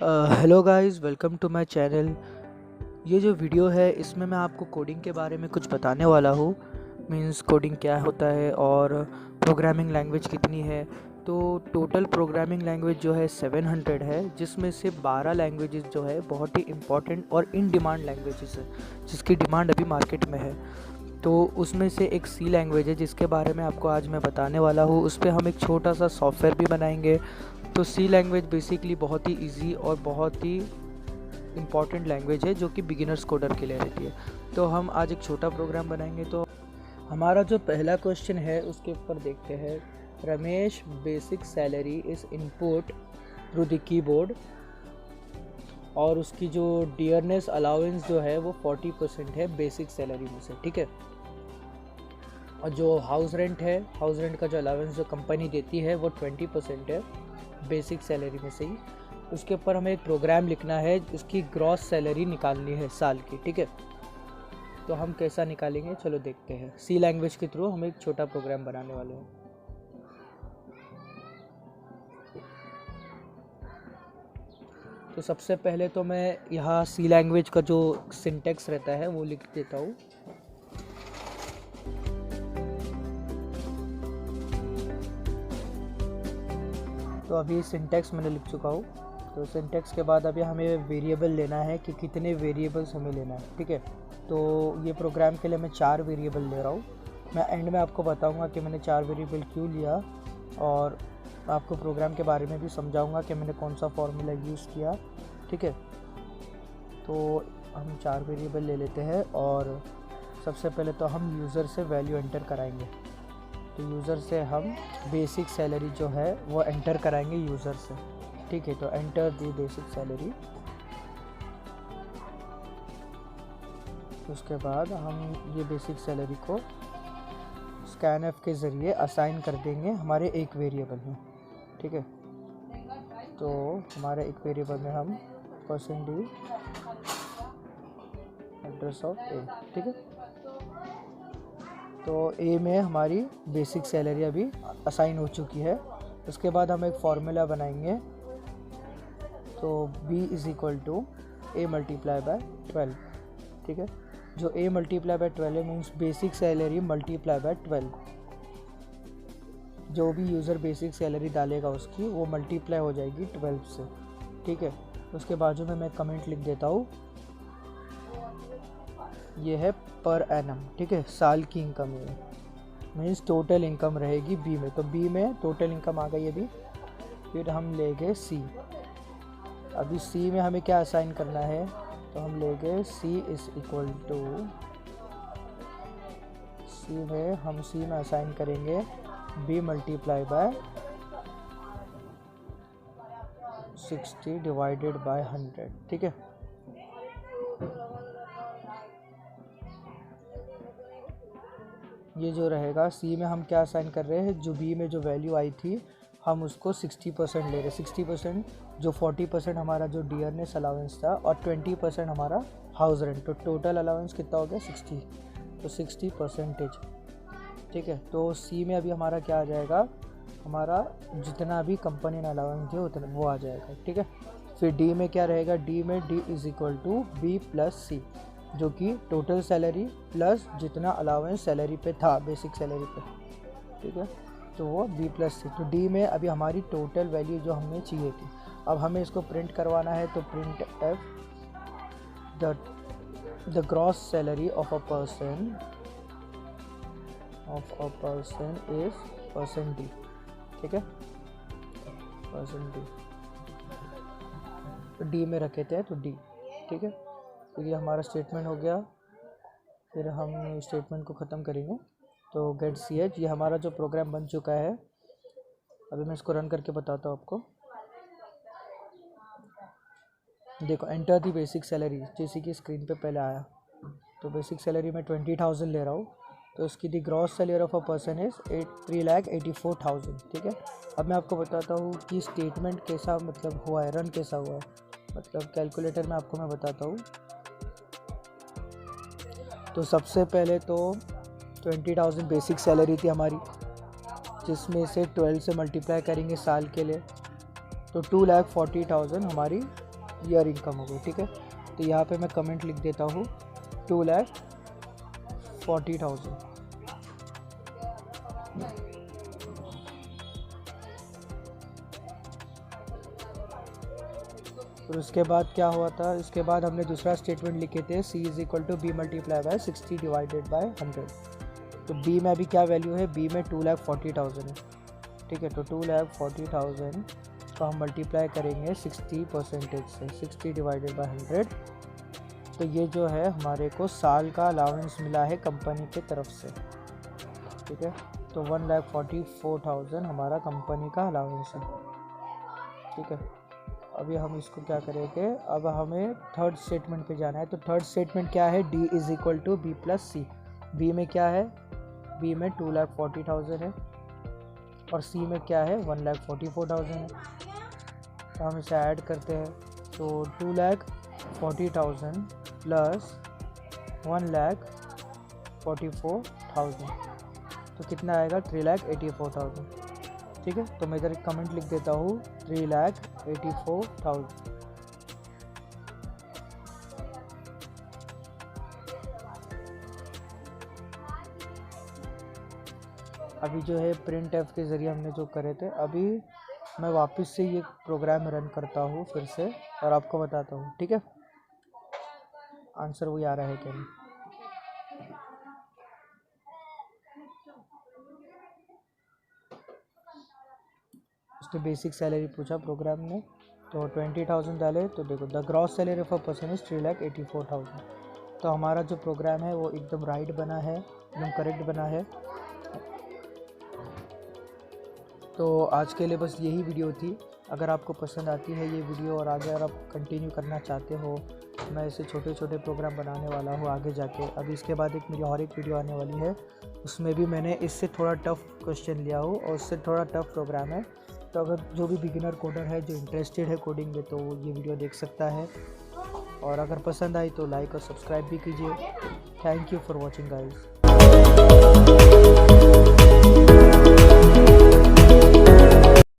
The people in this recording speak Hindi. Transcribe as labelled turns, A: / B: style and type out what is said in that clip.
A: Hello guys, welcome to my channel. ये जो वीडियो है इसमें मैं आपको कोडिंग के बारे में कुछ बताने वाला हूँ। मींस कोडिंग क्या होता है और प्रोग्रामिंग लैंग्वेज कितनी है। तो टोटल प्रोग्रामिंग लैंग्वेज जो है 700 है, जिसमें से 12 लैंग्वेजेस जो है बहुत ही इम्पॉर्टेंट और इन डिमांड लैंग्वेजेस है, जिसकी डिमांड अभी मार्केट में है। तो उसमें से एक सी लैंग्वेज है जिसके बारे में आपको आज मैं बताने वाला हूँ। उस पर हम एक छोटा सा सॉफ्टवेयर भी बनाएंगे। तो सी लैंग्वेज बेसिकली बहुत ही इजी और बहुत ही इम्पॉर्टेंट लैंग्वेज है जो कि बिगिनर्स कोडर के लिए रहती है। तो हम आज एक छोटा प्रोग्राम बनाएंगे। तो हमारा जो पहला क्वेश्चन है उसके ऊपर देखते हैं। Ramesh basic salary is input through the keyboard, और उसकी जो डियरनेस अलाउंस जो है वो 40% है बेसिक सैलरी में से, ठीक है। और जो हाउस रेंट है, हाउस रेंट का जो अलाउंस जो कंपनी देती है वो 20% है बेसिक सैलरी में से ही। उसके ऊपर हमें एक प्रोग्राम लिखना है, उसकी ग्रॉस सैलरी निकालनी है साल की, ठीक है। तो हम कैसा निकालेंगे चलो देखते हैं। सी लैंग्वेज के थ्रू हम एक छोटा प्रोग्राम बनाने वाले हैं। तो सबसे पहले तो मैं यहाँ सी लैंग्वेज का जो सिंटेक्स रहता है वो लिख देता हूँ। तो अभी सिंटेक्स मैंने लिख चुका हूँ। तो सिंटेक्स के बाद अभी हमें वेरिएबल लेना है कि कितने वेरिएबल्स हमें लेना है, ठीक है। तो ये प्रोग्राम के लिए मैं 4 वेरिएबल ले रहा हूँ। मैं एंड में आपको बताऊँगा कि मैंने 4 वेरिएबल क्यों लिया, और आपको प्रोग्राम के बारे में भी समझाऊँगा कि मैंने कौन सा फॉर्मूला यूज़ किया, ठीक है। तो हम 4 वेरिएबल ले लेते हैं, और सबसे पहले तो हम यूज़र से वैल्यू एंटर कराएंगे। तो यूज़र से हम बेसिक सैलरी जो है वो एंटर कराएंगे यूज़र से, ठीक है। तो एंटर दी बेसिक सैलरी। उसके बाद हम ये बेसिक सैलरी को स्कैनएफ के ज़रिए असाइन कर देंगे हमारे एक वेरिएबल में, ठीक है। तो हमारे एक वेरिएबल में हम %d एड्रेस ऑफ ए, ठीक है। तो ए में हमारी बेसिक सैलरी अभी असाइन हो चुकी है। उसके बाद हम एक फार्मूला बनाएंगे। तो b is equal to a multiply by 12, ठीक है। जो a multiply by 12 means basic salary multiply by 12। जो भी यूज़र बेसिक सैलरी डालेगा उसकी वो मल्टीप्लाई हो जाएगी 12 से, ठीक है। उसके बाजू में मैं कमेंट लिख देता हूँ, ये है पर एनम, ठीक है। साल की इनकम है, मीन्स टोटल इनकम रहेगी बी में। तो बी में टोटल इनकम आ गई अभी। फिर हम लेंगे सी। अभी सी में हमें क्या असाइन करना है, तो हम लेंगे c is equal to, c में असाइन करेंगे b multiply by 60 divided by 100, ठीक है। ये जो रहेगा सी में हम क्या असाइन कर रहे हैं, जो बी में जो वैल्यू आई थी हम उसको 60% ले रहे हैं। 60% जो 40% हमारा जो डियरनेस अलाउंस था, और 20% हमारा हाउस रेंट। तो टोटल अलाउंस कितना हो गया 60। तो 60%, ठीक है। तो सी में अभी हमारा क्या आ जाएगा, हमारा जितना भी कंपनी ने अलाउंस दिया उतना वो आ जाएगा, ठीक है। फिर डी में क्या रहेगा, डी में D is equal to B plus C, जो कि टोटल सैलरी प्लस जितना अलाउंस सैलरी पे था बेसिक सैलरी पे, ठीक है। तो वो बी प्लस सी। तो डी में अभी हमारी टोटल वैल्यू जो हमें चाहिए थी। अब हमें इसको प्रिंट करवाना है। तो print F the gross salary of a person is %d, ठीक है। %d तो डी में रखे थे, तो डी, ठीक है। तो ये हमारा स्टेटमेंट हो गया। फिर हम स्टेटमेंट को ख़त्म करेंगे। तो गेट सी एच, ये हमारा जो प्रोग्राम बन चुका है। अभी मैं इसको रन करके बताता हूँ आपको। देखो, एंटर दी बेसिक सैलरी, जैसे कि स्क्रीन पे पहले आया। तो बेसिक सैलरी में 20,000 ले रहा हूँ। तो उसकी the gross salary of a person is 3,84,000, ठीक है। अब मैं आपको बताता हूँ कि स्टेटमेंट कैसा मतलब हुआ है, रन कैसा हुआ है। मतलब कैलकुलेटर में आपको मैं बताता हूँ। तो सबसे पहले तो 20,000 बेसिक सैलरी थी हमारी, जिसमें से 12 से मल्टीप्लाई करेंगे साल के लिए। तो 2,40,000 हमारी ईयर इनकम हो गई, ठीक है। तो यहाँ पे मैं कमेंट लिख देता हूँ 2,40,000। फिर उसके बाद क्या हुआ था, इसके बाद हमने दूसरा स्टेटमेंट लिखे थे C is equal to b multiply by 60 divided by 100। तो B में अभी क्या वैल्यू है, B में 2,40,000 है, ठीक है। तो 2,40,000 को हम मल्टीप्लाई करेंगे 60% से, 60 डिवाइडेड बाय 100। तो ये जो है हमारे को साल का अलाउंस मिला है कंपनी की तरफ से, ठीक है। तो 1,44,000 हमारा कंपनी का अलाउंस है, ठीक है। अभी हम इसको क्या करेंगे, अब हमें थर्ड स्टेटमेंट पे जाना है। तो थर्ड स्टेटमेंट क्या है, D is equal to B plus C। B में क्या है, B में 2,40,000 है और C में क्या है 1,44,000 है। तो हम इसे ऐड करते हैं। तो 2,40,000 प्लस 1,44,000 तो कितना आएगा 3,84,000, ठीक है। तो मैं इधर एक कमेंट लिख देता हूँ 3,84,000। अभी जो है प्रिंट एफ के ज़रिए हमने जो करे थे, अभी मैं वापस से ये प्रोग्राम रन करता हूँ फिर से और आपको बताता हूँ, ठीक है, आंसर वही आ रहा है क्या नहीं। उसने बेसिक सैलरी पूछा प्रोग्राम ने, तो 20,000 डाले। तो देखो the gross salary for person is 3,84,000। तो हमारा जो प्रोग्राम है वो एकदम राइट बना है, एकदम करेक्ट बना है। तो आज के लिए बस यही वीडियो थी। अगर आपको पसंद आती है ये वीडियो और आगे अगर आप कंटिन्यू करना चाहते हो, मैं ऐसे छोटे छोटे प्रोग्राम बनाने वाला हूँ आगे जाके। अभी इसके बाद एक मेरी और एक वीडियो आने वाली है, उसमें भी मैंने इससे थोड़ा टफ़ क्वेश्चन लिया हो और उससे थोड़ा टफ़ प्रोग्राम है। तो अगर जो भी बिगिनर कोडर है जो इंटरेस्टेड है कोडिंग में, तो ये वीडियो देख सकता है। और अगर पसंद आई तो लाइक और सब्सक्राइब भी कीजिए। Thank you for watching guys.